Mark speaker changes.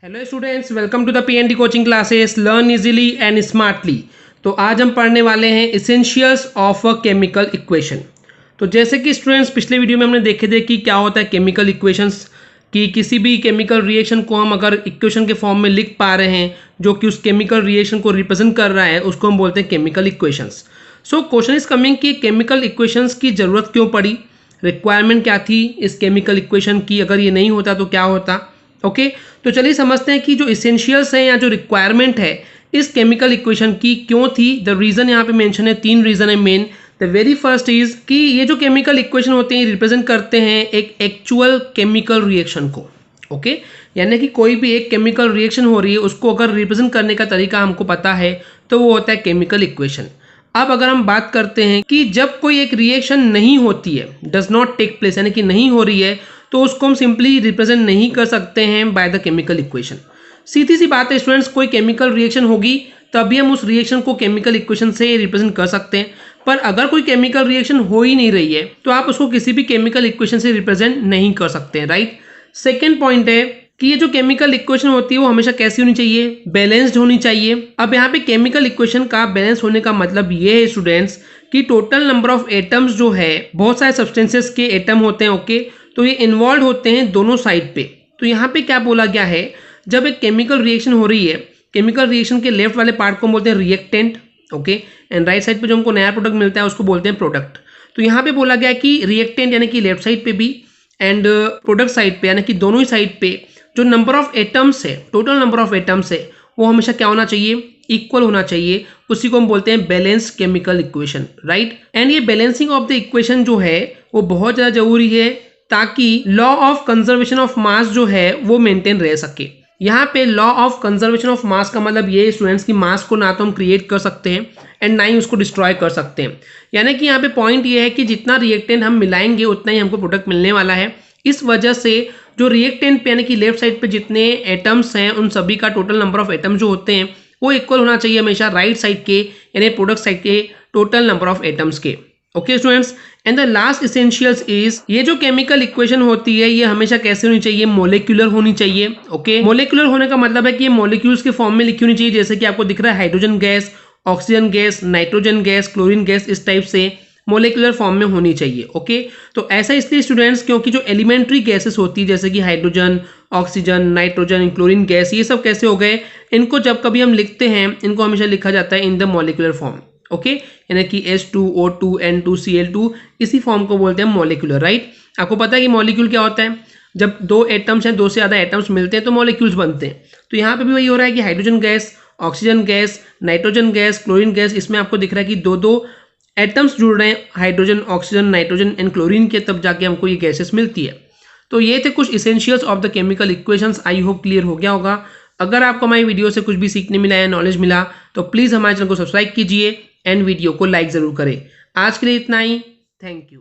Speaker 1: Hello students, welcome to the PND coaching classes learn easily and smartly. तो आज हम पढ़ने वाले हैं essentials of a chemical equation. तो जैसे कि स्टूडेंट्स पिछले वीडियो में हमने देखे थे कि क्या होता है केमिकल इक्वेशंस, कि किसी भी केमिकल रिएक्शन को हम अगर इक्वेशन के फॉर्म में लिख पा रहे हैं जो कि उस केमिकल रिएक्शन को रिप्रेजेंट कर रहा है, उसको हम बोलते हैं chemical equations. So question is coming कि केमिकल इक्वेशंस की ज़रूरत क्यों पड़ी, रिक्वायरमेंट क्या थी इस केमिकल इक्वेशन की, अगर ये नहीं होता तो क्या होता। ओके तो चलिए समझते हैं कि जो इसेंशियल्स हैं या जो रिक्वायरमेंट है इस केमिकल इक्वेशन की क्यों थी। द रीज़न यहाँ पे मेंशन है, 3 रीज़न है main. The very first is कि ये जो केमिकल इक्वेशन होते हैं रिप्रेजेंट करते हैं एक एक्चुअल केमिकल रिएक्शन को। ओके यानी कि कोई भी एक केमिकल रिएक्शन हो रही है उसको अगर रिप्रेजेंट करने का तरीका हमको पता है तो वो होता है केमिकल इक्वेशन। अब अगर हम बात करते हैं कि जब कोई एक रिएक्शन नहीं होती है, डज नॉट टेक प्लेस, यानी कि नहीं हो रही है, तो उसको हम सिंपली रिप्रेजेंट नहीं कर सकते हैं बाय द केमिकल इक्वेशन। सीधी सी बात है स्टूडेंट्स, कोई केमिकल रिएक्शन होगी तभी हम उस रिएक्शन को केमिकल इक्वेशन से रिप्रेजेंट कर सकते हैं। पर अगर कोई केमिकल रिएक्शन हो ही नहीं रही है तो आप उसको किसी भी केमिकल इक्वेशन से रिप्रेजेंट नहीं कर सकते हैं, राइट। सेकेंड पॉइंट है कि ये जो केमिकल इक्वेशन होती है वो हमेशा कैसी होनी चाहिए, बैलेंस्ड होनी चाहिए। अब यहाँ पे केमिकल इक्वेशन का बैलेंस होने का मतलब ये है स्टूडेंट्स कि टोटल नंबर ऑफ एटम्स जो है, बहुत सारे सब्सटेंसेस के एटम होते हैं, ओके तो ये इन्वॉल्व होते हैं दोनों साइड पे। तो यहाँ पे क्या बोला गया है, जब एक केमिकल रिएक्शन हो रही है, केमिकल रिएक्शन के लेफ्ट वाले पार्ट को हम बोलते हैं reactant, okay and right side पे जो हमको नया प्रोडक्ट मिलता है उसको बोलते हैं प्रोडक्ट। तो यहाँ पे बोला गया कि रिएक्टेंट यानी कि लेफ्ट साइड पे भी एंड प्रोडक्ट साइड पे यानी कि दोनों ही साइड पे जो नंबर ऑफ एटम्स है, टोटल नंबर ऑफ एटम्स है, वो हमेशा क्या होना चाहिए, इक्वल होना चाहिए। उसी को हम बोलते हैं balance chemical equation, right. And ये बैलेंसिंग ऑफ द इक्वेशन जो है वो बहुत ज़्यादा जरूरी है ताकि law of conservation of mass जो है वो मेंटेन रह सके। यहाँ पे law of conservation of mass का मतलब ये स्टूडेंट्स की मास को ना तो हम क्रिएट कर सकते हैं एंड ना ही उसको डिस्ट्रॉय कर सकते हैं। यानी कि यहाँ पे पॉइंट ये है कि जितना रिएक्टेंट हम मिलाएंगे उतना ही हमको प्रोडक्ट मिलने वाला है। इस वजह से जो रिएक्टेंट पे यानी कि लेफ्ट साइड पे जितने एटम्स हैं उन सभी का टोटल नंबर ऑफ एटम्स जो होते हैं वो इक्वल होना चाहिए हमेशा राइट साइड के यानी प्रोडक्ट साइड के टोटल नंबर ऑफ एटम्स के। Okay students, and the last essentials is ये जो केमिकल इक्वेशन होती है ये हमेशा कैसे होनी चाहिए, मोलिकुलर होनी चाहिए। ओके मोलिकुलर होने का मतलब है कि ये मॉलिक्यूल्स के फॉर्म में लिखी होनी चाहिए, जैसे कि आपको दिख रहा है hydrogen gas, oxygen gas, nitrogen gas, chlorine gas, इस टाइप से मोलिकुलर फॉर्म में होनी चाहिए। ओके तो ऐसा इसलिए स्टूडेंट्स क्योंकि जो एलिमेंट्री गैसेस होती है जैसे कि hydrogen, oxygen, nitrogen, chlorine gas, ये सब कैसे हो गए, इनको जब कभी हम लिखते हैं इनको हमेशा लिखा जाता है in the molecular form. Okay यानी कि H2O2 N2Cl2 इसी फॉर्म को बोलते हैं मॉलिक्यूलर, राइट। आपको पता है कि मॉलिक्यूल क्या होता है, जब दो एटम्स हैं, दो से ज़्यादा एटम्स मिलते हैं तो मॉलिक्यूल्स बनते हैं। तो यहाँ पे भी वही हो रहा है कि hydrogen gas, oxygen gas, nitrogen gas, chlorine gas, इसमें आपको दिख रहा है कि दो दो एटम्स जुड़ रहे हैं, hydrogen, oxygen, nitrogen and chlorine के, तब जाके हमको ये गैसेस मिलती है। तो ये थे कुछ essentials of the chemical equations. I hope clear हो गया होगा। अगर आपको हमारी वीडियो से कुछ भी सीखने मिला या नॉलेज मिला तो प्लीज़ हमारे चैनल को सब्सक्राइब कीजिए एंड वीडियो को लाइक ज़रूर करें। आज के लिए इतना ही, थैंक यू।